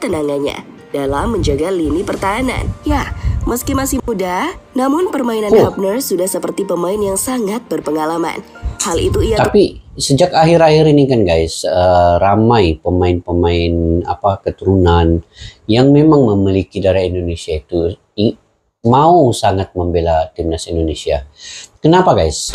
ketenangannya dalam menjaga lini pertahanan. Ya, meski masih muda, namun permainan Hübner sudah seperti pemain yang sangat berpengalaman. Hal itu ia... Tapi sejak akhir-akhir ini kan guys, ramai pemain-pemain keturunan yang memang memiliki darah Indonesia itu mau sangat membela timnas Indonesia. Kenapa guys?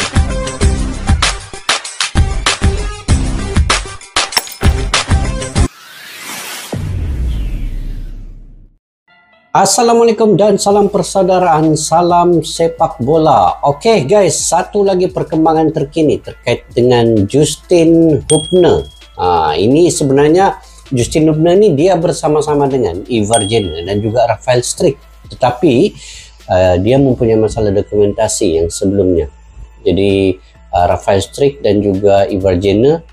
Assalamualaikum dan salam persaudaraan, salam sepak bola. Oke guys, satu lagi perkembangan terkini terkait dengan Justin Hübner. Ini sebenarnya Justin Hübner ini dia bersama-sama dengan Ivar Jenner dan juga Rafael Strik. Tetapi dia mempunyai masalah dokumentasi yang sebelumnya. Jadi Rafael Strik dan juga Ivar Jenner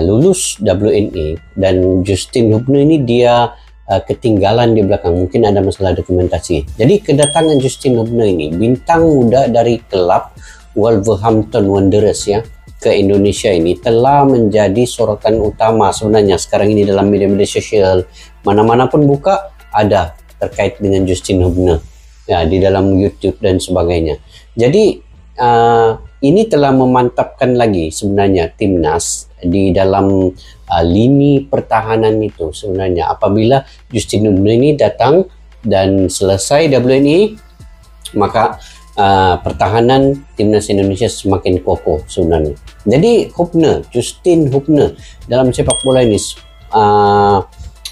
lulus WNI dan Justin Hübner ini dia ketinggalan di belakang, mungkin ada masalah dokumentasi. Jadi kedatangan Justin Hübner ini, bintang muda dari klub Wolverhampton Wanderers ya ke Indonesia ini telah menjadi sorotan utama sebenarnya sekarang ini dalam media-media sosial. Mana-mana pun buka ada terkait dengan Justin Hübner ya, di dalam YouTube dan sebagainya. Jadi ini telah memantapkan lagi sebenarnya timnas di dalam lini pertahanan itu sebenarnya. Apabila Justin Hübner ini datang dan selesai WNI, maka pertahanan timnas Indonesia semakin kokoh sebenarnya. Jadi Justin Hübner dalam sepak bola ini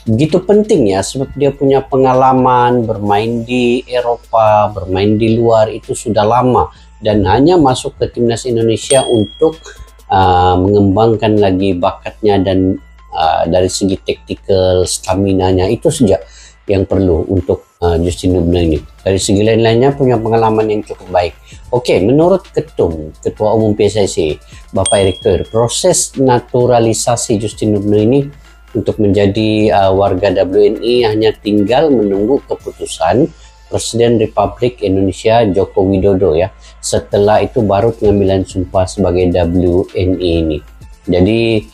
begitu penting ya, sebab dia punya pengalaman bermain di Eropa, bermain di luar itu sudah lama, dan hanya masuk ke timnas Indonesia untuk mengembangkan lagi bakatnya dan dari segi taktikal, stamina-nya itu saja yang perlu untuk Justin Hübner ini. Dari segi lain-lainnya punya pengalaman yang cukup baik. Oke, menurut Ketua Umum PSSI, Bapak Erick Thohir, proses naturalisasi Justin Hübner ini untuk menjadi warga WNI hanya tinggal menunggu keputusan Presiden Republik Indonesia Joko Widodo ya. Setelah itu baru pengambilan sumpah sebagai WNI ini. Jadi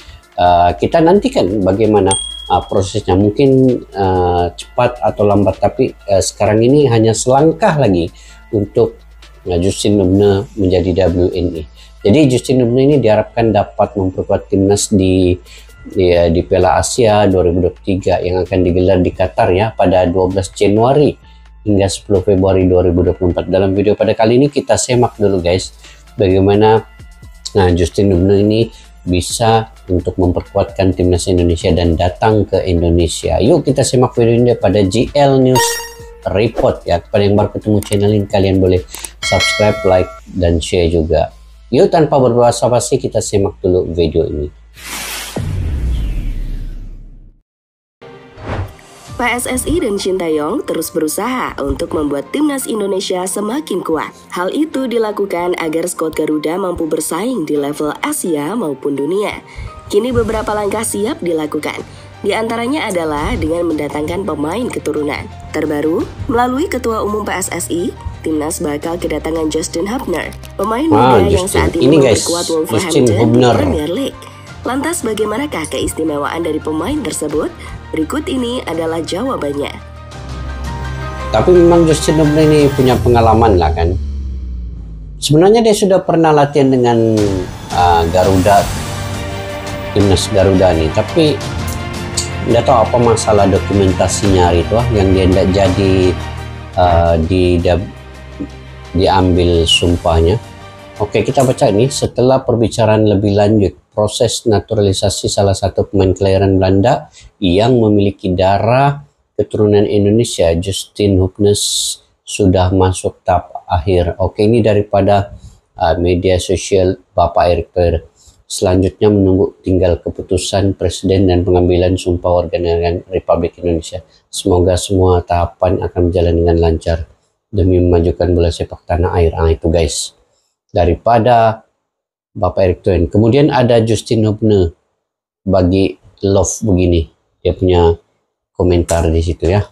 kita nantikan bagaimana prosesnya. Mungkin cepat atau lambat, tapi sekarang ini hanya selangkah lagi untuk Justin Hübner menjadi WNI. Jadi Justin Hübner ini diharapkan dapat memperkuat timnas di Piala Asia 2023 yang akan digelar di Qatar ya pada 12 Januari hingga 10 Februari 2024. Dalam video pada kali ini kita semak dulu guys bagaimana Justin Hübner ini bisa untuk memperkuatkan timnas Indonesia dan datang ke Indonesia. Yuk kita semak video ini pada GL News Report ya. Kepada yang baru ketemu channel ini, kalian boleh subscribe, like, dan share juga. Yuk tanpa berbahasa-basi kita semak dulu video ini. PSSI dan Shin Tae-yong terus berusaha untuk membuat timnas Indonesia semakin kuat. Hal itu dilakukan agar skuad Garuda mampu bersaing di level Asia maupun dunia. Kini beberapa langkah siap dilakukan. Di antaranya adalah dengan mendatangkan pemain keturunan. Terbaru, melalui Ketua Umum PSSI, timnas bakal kedatangan Justin Hübner, pemain muda yang saat ini memperkuat Wolverhampton di Premier League. Lantas bagaimanakah keistimewaan dari pemain tersebut? Berikut ini adalah jawabannya. Tapi memang Justin Hübner ini punya pengalaman lah kan. Sebenarnya dia sudah pernah latihan dengan Garuda, timnas Garuda nih. Tapi tidak tahu apa masalah dokumentasinya itu yang dia tidak jadi diambil sumpahnya. Oke, kita baca ini. Setelah perbicaraan lebih lanjut, proses naturalisasi salah satu pemain kelahiran Belanda yang memiliki darah keturunan Indonesia, Justin Hübner, sudah masuk tahap akhir. Oke, ini daripada media sosial Bapak Erick Thohir. Selanjutnya menunggu tinggal keputusan Presiden dan pengambilan sumpah warga negara Republik Indonesia. Semoga semua tahapan akan berjalan dengan lancar demi memajukan bola sepak tanah air. Itu guys, daripada Bapak Erick Thohir. Kemudian ada Justin Hübner bagi love begini, dia punya komentar di situ ya.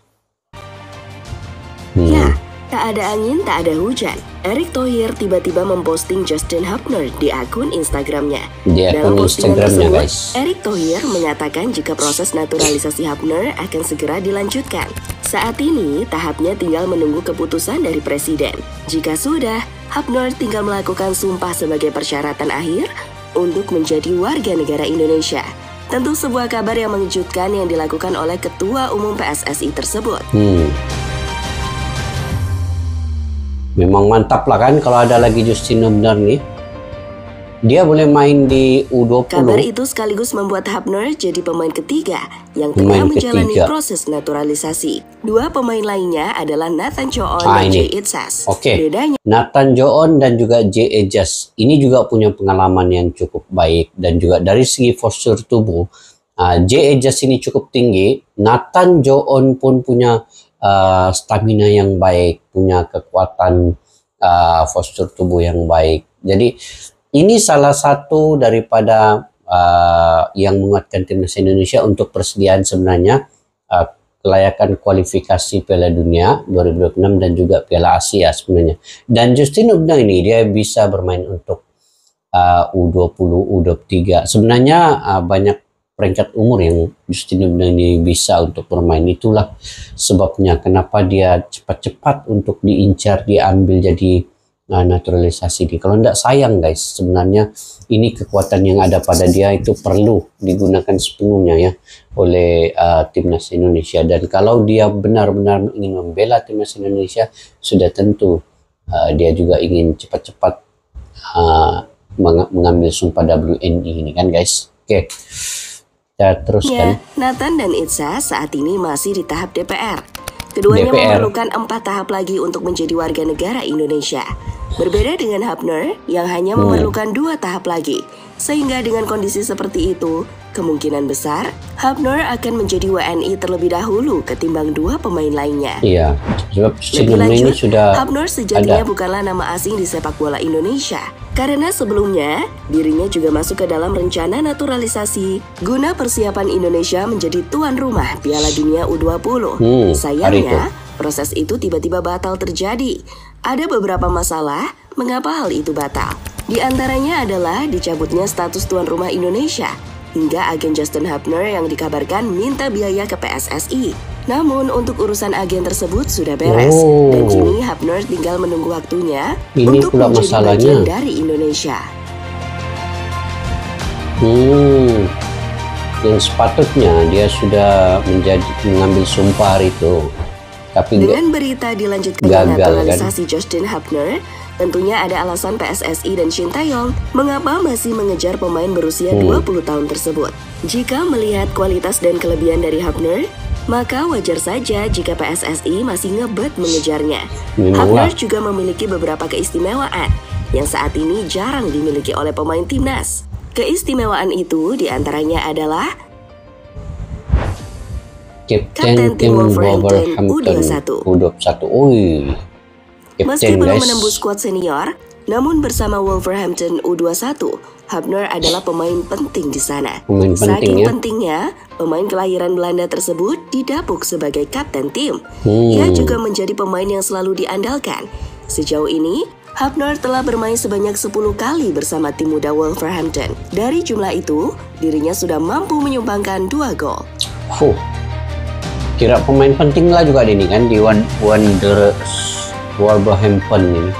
Ya, Tak ada angin, tak ada hujan. Erick Thohir tiba-tiba memposting Justin Hubner di akun Instagramnya. Dalam postingan tersebut, Erick Thohir mengatakan jika proses naturalisasi Hubner akan segera dilanjutkan. Saat ini, tahapnya tinggal menunggu keputusan dari Presiden. Jika sudah, Hubner tinggal melakukan sumpah sebagai persyaratan akhir untuk menjadi warga negara Indonesia. Tentu sebuah kabar yang mengejutkan yang dilakukan oleh Ketua Umum PSSI tersebut. Memang mantap lah kan kalau ada lagi Justin Hubner nih. Dia boleh main di U20. Kabar itu sekaligus membuat Hubner jadi pemain ketiga yang tengah menjalani proses naturalisasi. Dua pemain lainnya adalah Nathan Joon dan J. Ejaz. Bedanya, Nathan Joon dan juga J. Ejaz ini juga punya pengalaman yang cukup baik. Dan juga dari segi postur tubuh, J. Ejaz ini cukup tinggi. Nathan Joon pun punya stamina yang baik, punya kekuatan postur tubuh yang baik. Jadi ini salah satu daripada yang menguatkan timnas Indonesia untuk persediaan sebenarnya kelayakan kualifikasi Piala Dunia 2026 dan juga Piala Asia sebenarnya. Dan Justin Hubner ini dia bisa bermain untuk U20, U23. Sebenarnya banyak peringkat umur yang Justin Hubner ini bisa untuk bermain. Itulah sebabnya kenapa dia cepat-cepat untuk diincar, diambil jadi naturalisasi ini. Kalau tidak sayang guys, sebenarnya ini kekuatan yang ada pada dia itu perlu digunakan sepenuhnya ya oleh timnas Indonesia. Dan kalau dia benar-benar ingin membela timnas Indonesia, sudah tentu dia juga ingin cepat-cepat mengambil sumpah WNI ini kan guys. Oke. Ya, teruskan. Nathan dan Ejaz saat ini masih di tahap DPR. Keduanya memerlukan 4 tahap lagi untuk menjadi warga negara Indonesia. Berbeda dengan Hubner yang hanya memerlukan 2 tahap lagi. Sehingga dengan kondisi seperti itu, kemungkinan besar Hubner akan menjadi WNI terlebih dahulu ketimbang 2 pemain lainnya. Iya, sebab lebih lanjut, sudah Hubner sejatinya bukanlah nama asing di sepak bola Indonesia. Karena sebelumnya, dirinya juga masuk ke dalam rencana naturalisasi guna persiapan Indonesia menjadi tuan rumah Piala Dunia U20. Sayangnya, proses itu tiba-tiba batal terjadi. Ada beberapa masalah mengapa hal itu batal. Di antaranya adalah dicabutnya status tuan rumah Indonesia, hingga agen Justin Hubner yang dikabarkan minta biaya ke PSSI. Namun untuk urusan agen tersebut sudah beres, dan kini Hubner tinggal menunggu waktunya untuk menjadi bagian dari Indonesia. Yang sepatutnya dia sudah mengambil sumpah hari itu. Tapi dengan berita dilanjutkan naturalisasi kan? Justin Hubner, tentunya ada alasan PSSI dan Shin Tae-yong mengapa masih mengejar pemain berusia 20 tahun tersebut. Jika melihat kualitas dan kelebihan dari Hubner, maka wajar saja jika PSSI masih ngebet mengejarnya. Hubner juga memiliki beberapa keistimewaan yang saat ini jarang dimiliki oleh pemain timnas. Keistimewaan itu diantaranya adalah Kapten tim Wolverhampton U21. Meski belum menembus skuad senior, namun bersama Wolverhampton U21, Hubner adalah pemain penting di sana. Saking pentingnya, pemain kelahiran Belanda tersebut didapuk sebagai kapten tim. Ia juga menjadi pemain yang selalu diandalkan. Sejauh ini, Hubner telah bermain sebanyak 10 kali bersama tim muda Wolverhampton. Dari jumlah itu, dirinya sudah mampu menyumbangkan 2 gol. Kira pemain penting lah juga ini kan di Wolverhampton ini.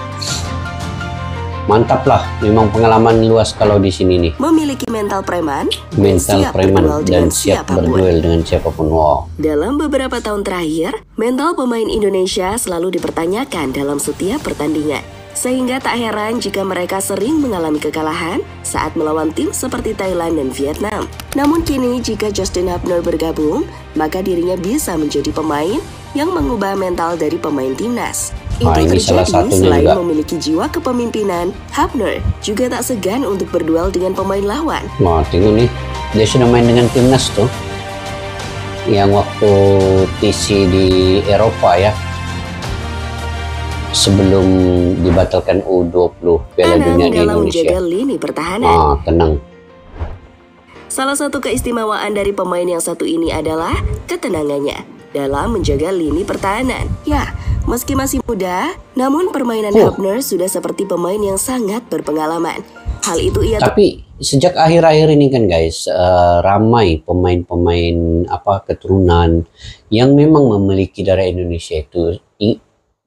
Mantap lah, memang pengalaman luas kalau di sini nih. Memiliki mental preman dan siap berduel dengan siapapun. Dalam beberapa tahun terakhir, mental pemain Indonesia selalu dipertanyakan dalam setiap pertandingan. Sehingga tak heran jika mereka sering mengalami kekalahan saat melawan tim seperti Thailand dan Vietnam. Namun kini jika Justin Hubner bergabung, maka dirinya bisa menjadi pemain yang mengubah mental dari pemain timnas. Itu terjadi selain juga memiliki jiwa kepemimpinan, Hubner juga tak segan untuk berduel dengan pemain lawan. Tengok nih, dia sudah main dengan timnas tuh. Yang waktu TC di Eropa ya. Sebelum dibatalkan U20 Piala Dunia di Indonesia. Menjaga lini pertahanan. Tenang. Salah satu keistimewaan dari pemain yang satu ini adalah ketenangannya dalam menjaga lini pertahanan. Ya, Meski masih muda, namun permainan Hubner sudah seperti pemain yang sangat berpengalaman. Hal itu ia Tapi sejak akhir-akhir ini kan guys, ramai pemain-pemain keturunan yang memang memiliki darah Indonesia itu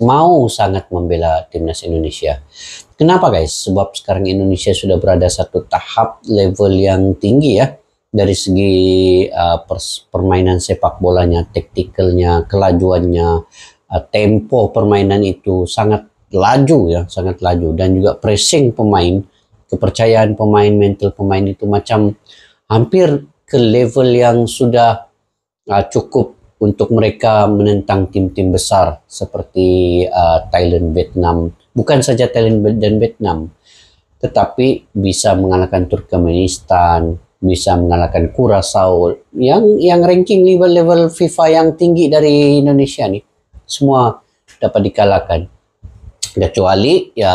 mau sangat membela timnas Indonesia. Kenapa guys? Sebab sekarang Indonesia sudah berada satu tahap level yang tinggi ya. Dari segi permainan sepak bolanya, taktikalnya, kelajuannya, tempo permainan itu sangat laju ya, sangat laju. Dan juga pressing pemain, kepercayaan pemain, mental pemain itu macam hampir ke level yang sudah cukup untuk mereka menentang tim-tim besar seperti Thailand, Vietnam. Bukan saja Thailand dan Vietnam, tetapi bisa mengalahkan Turkmenistan, bisa mengalahkan Curaçao yang ranking level FIFA yang tinggi dari Indonesia nih. Semua dapat dikalahkan. Kecuali ya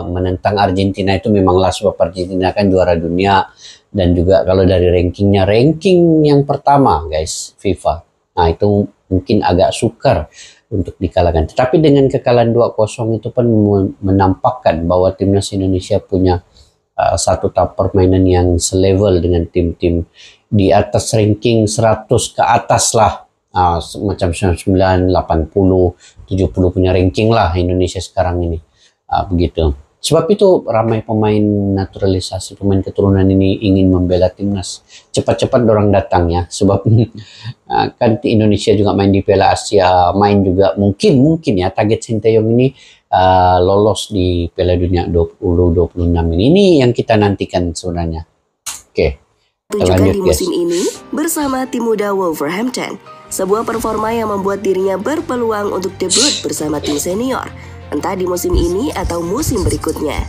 menentang Argentina itu memanglah sebab Argentina kan juara dunia, dan juga kalau dari rankingnya, ranking yang pertama guys FIFA. Nah itu mungkin agak sukar untuk dikalahkan. Tetapi dengan kekalahan 2-0 itu pun menampakkan bahwa timnas Indonesia punya satu tahap permainan yang selevel dengan tim-tim di atas ranking 100 ke atas lah. Macam 99, 80, 70 punya ranking lah Indonesia sekarang ini. Begitu. Sebab itu ramai pemain naturalisasi, pemain keturunan ini ingin membela timnas. Cepat-cepat dorang datang ya. Sebab kan Indonesia juga main di Piala Asia, main juga mungkin ya target Sinteyong ini lolos di Piala Dunia 2026 ini. Ini yang kita nantikan sebenarnya. Oke. Tunjukkan di musim ini bersama tim muda Wolverhampton. Sebuah performa yang membuat dirinya berpeluang untuk debut bersama tim senior, entah di musim ini atau musim berikutnya.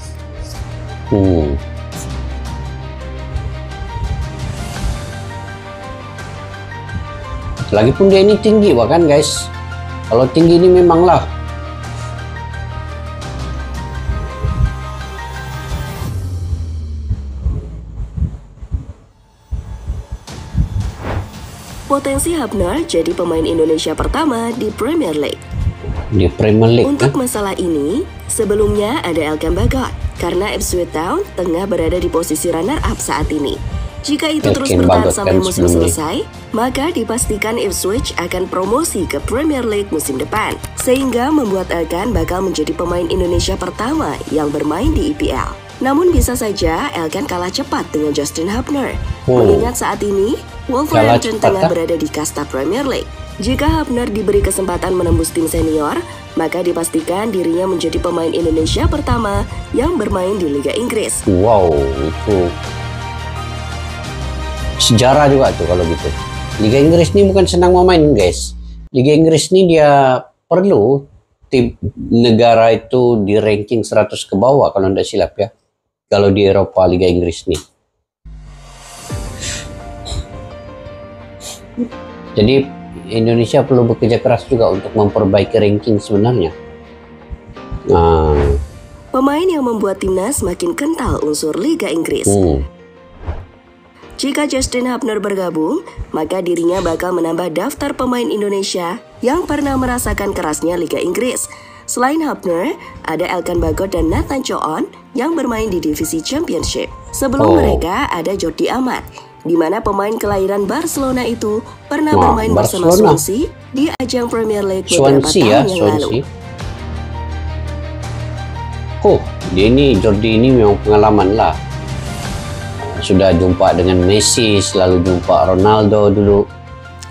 Lagipun dia ini tinggi bahkan guys. Kalau tinggi ini memanglah potensi Hubner jadi pemain Indonesia pertama di Premier League. Di Premier League. Untuk masalah ini, sebelumnya ada Elkan Bagot, karena Ipswich Town tengah berada di posisi runner-up saat ini. Jika itu terus bertahan sampai musim selesai, maka dipastikan Ipswich akan promosi ke Premier League musim depan, sehingga membuat Elkan bakal menjadi pemain Indonesia pertama yang bermain di IPL. Namun bisa saja Elkan kalah cepat dengan Justin Hubner, mengingat saat ini Wolverhampton tengah berada di kasta Premier League. Jika Hubner diberi kesempatan menembus tim senior, maka dipastikan dirinya menjadi pemain Indonesia pertama yang bermain di Liga Inggris. Wow, itu sejarah juga tuh kalau gitu. Liga Inggris ini bukan senang mau main guys. Liga Inggris ini dia perlu tim negara itu di ranking 100 ke bawah kalau tidak silap ya. Kalau di Eropa Liga Inggris nih. Jadi Indonesia perlu bekerja keras juga untuk memperbaiki ranking sebenarnya. Pemain yang membuat timnas makin kental unsur Liga Inggris. Jika Justin Hubner bergabung, maka dirinya bakal menambah daftar pemain Indonesia yang pernah merasakan kerasnya Liga Inggris. Selain Hubner, ada Elkan Bagot dan Nathan Choon yang bermain di divisi Championship. Sebelum mereka ada Jordi Amat, di mana pemain kelahiran Barcelona itu pernah bermain bersama Swansea di ajang Premier League beberapa tahun yang lalu. Dia ini Jordi ini memang pengalaman lah. Sudah jumpa dengan Messi, selalu jumpa Ronaldo dulu.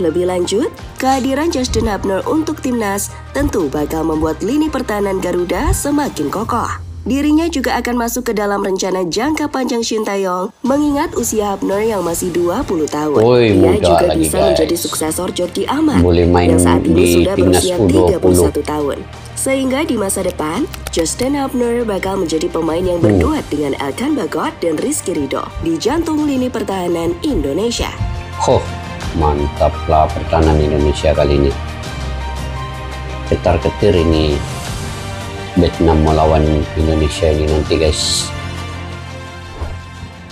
Lebih lanjut, kehadiran Justin Hubner untuk timnas tentu bakal membuat lini pertahanan Garuda semakin kokoh. Dirinya juga akan masuk ke dalam rencana jangka panjang Sinteyong, mengingat usia Hubner yang masih 20 tahun. Dia juga bisa menjadi suksesor Jordi Amat yang saat ini sudah berusia 31 tahun. Sehingga di masa depan, Justin Hubner bakal menjadi pemain yang berduet dengan Elkan Bagot dan Rizky Ridho di jantung lini pertahanan Indonesia. Mantaplah pertahanan Indonesia kali ini. Ketar-ketir ini Vietnam melawan Indonesia ini nanti guys.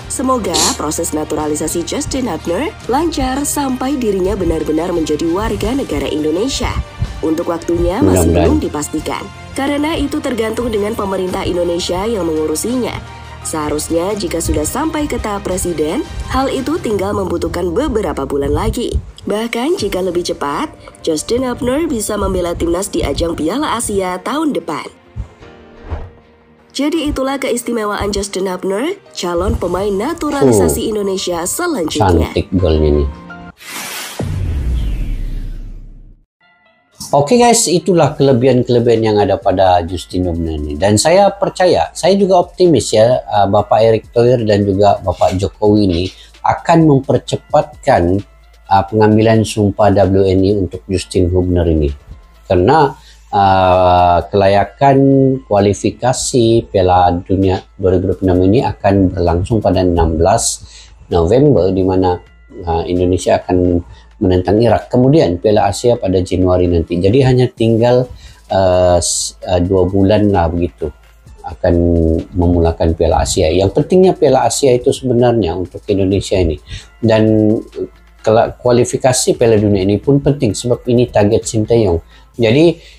Semoga proses naturalisasi Justin Hubner lancar sampai dirinya benar-benar menjadi warga negara Indonesia. Untuk waktunya masih belum dipastikan, karena itu tergantung dengan pemerintah Indonesia yang mengurusinya. Seharusnya jika sudah sampai ke tahap presiden, hal itu tinggal membutuhkan beberapa bulan lagi. Bahkan jika lebih cepat, Justin Hubner bisa membela timnas di ajang Piala Asia tahun depan. Jadi itulah keistimewaan Justin Hubner, calon pemain naturalisasi Indonesia selanjutnya. Cantik golnya nih. Oke guys, itulah kelebihan-kelebihan yang ada pada Justin Hubner ini. Dan saya percaya, saya juga optimis ya, Bapak Erick Thohir dan juga Bapak Jokowi ini akan mempercepatkan pengambilan sumpah WNI untuk Justin Hubner ini. Karena kelayakan kualifikasi Piala Dunia 2026 ini akan berlangsung pada 16 November di mana Indonesia akan menentang Irak. Kemudian Piala Asia pada Januari nanti. Jadi hanya tinggal 2 bulan lah begitu akan memulakan Piala Asia. Yang pentingnya Piala Asia itu sebenarnya untuk Indonesia ini. Dan kualifikasi Piala Dunia ini pun penting sebab ini target Sinteyong. Jadi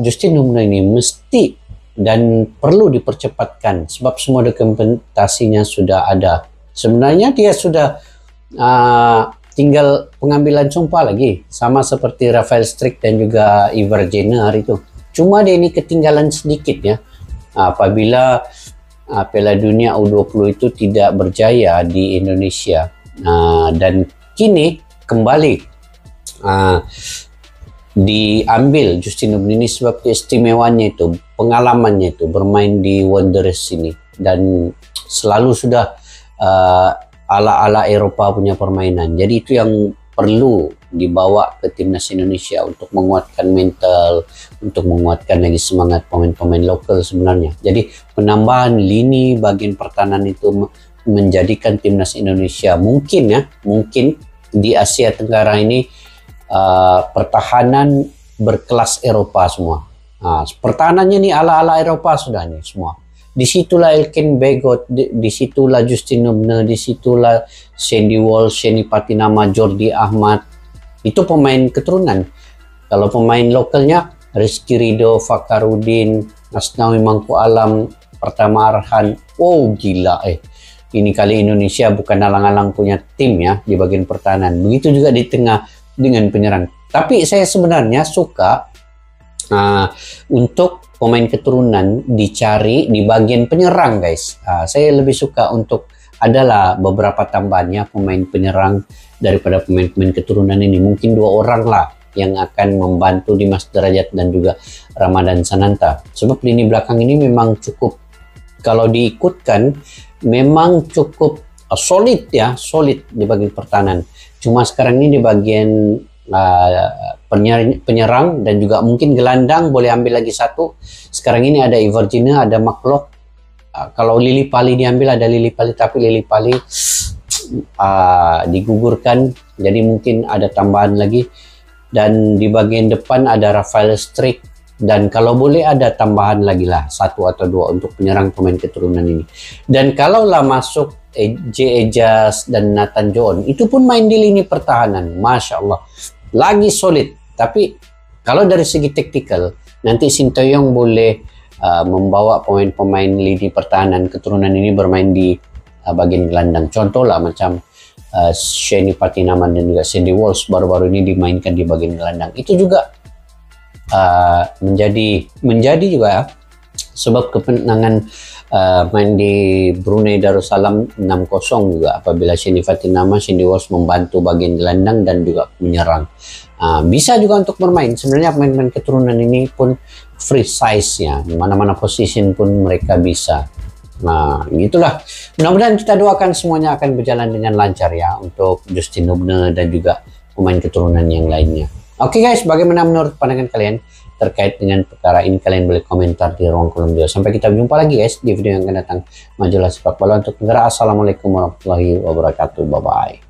Justin Hubner ini mesti dan perlu dipercepatkan sebab semua dokumentasinya sudah ada. Sebenarnya dia sudah tinggal pengambilan sumpah lagi, sama seperti Rafael Struijk dan juga Ivar Jenner itu. Cuma dia ini ketinggalan sedikit ya, apabila Piala Dunia U20 itu tidak berjaya di Indonesia, dan kini kembali diambil Justin Hubner ini sebab keistimewaannya itu, pengalamannya itu bermain di Wanderers ini dan selalu sudah ala-ala Eropa punya permainan. Jadi itu yang perlu dibawa ke timnas Indonesia untuk menguatkan mental, untuk menguatkan lagi semangat pemain-pemain lokal sebenarnya. Jadi penambahan lini bagian pertahanan itu menjadikan timnas Indonesia mungkin di Asia Tenggara ini pertahanan berkelas Eropa semua. Pertahanannya nih ala-ala Eropa sudah nih semua. Disitulah Elkin Begot, disitulah Justin Hubner, disitulah Sandy Walsh, Sheni Patinama, Jordi Ahmad. Itu pemain keturunan. Kalau pemain lokalnya Rizky Ridho, Fakarudin, Asnawi Mangku Alam, Pertama Arhan. Oh gila ini kali Indonesia bukan alang-alang punya tim ya di bagian pertahanan. Begitu juga di tengah dengan penyerang. Tapi saya sebenarnya suka untuk pemain keturunan dicari di bagian penyerang guys. Saya lebih suka untuk adalah beberapa tambahannya pemain penyerang daripada pemain-pemain keturunan ini. Mungkin 2 orang lah yang akan membantu Dimas Derajat dan juga Ramadan Sananta. Sebab lini belakang ini memang cukup, kalau diikutkan memang cukup solid ya, solid di bagian pertahanan. Cuma sekarang ini di bagian penyerang dan juga mungkin gelandang boleh ambil lagi satu. Sekarang ini ada Ivar Jenner, ada McLeod. Kalau Lili Pali diambil ada Lili Pali, tapi Lili Pali digugurkan. Jadi mungkin ada tambahan lagi. Dan di bagian depan ada Rafael Struijk. Dan kalau boleh ada tambahan lagi lah 1 atau 2 untuk penyerang pemain keturunan ini. Dan kalaulah masuk Ejas dan Nathan John, itu pun main di lini pertahanan, Masya Allah, lagi solid. Tapi kalau dari segi taktikal, nanti Sinteyong boleh membawa pemain-pemain lini pertahanan keturunan ini bermain di bagian gelandang. Contoh lah macam Sheni Patinaman dan juga Sandy Walsh baru-baru ini dimainkan di bagian gelandang. Itu juga menjadi juga ya, sebab kemenangan main di Brunei Darussalam 6-0 juga apabila Sheni Patinama, Sandy Walsh membantu bagian gelandang dan juga menyerang. Bisa juga untuk bermain. Sebenarnya pemain-pemain keturunan ini pun free size ya, mana-mana position pun mereka bisa. Nah gitulah, mudah-mudahan kita doakan semuanya akan berjalan dengan lancar ya untuk Justin Hubner dan juga pemain keturunan yang lainnya. Oke guys, bagaimana menurut pandangan kalian terkait dengan perkara ini? Kalian boleh komentar di ruang kolom video. Sampai kita berjumpa lagi guys di video yang akan datang. Majulah sepak bola untuk negara. Assalamualaikum warahmatullahi wabarakatuh. Bye bye.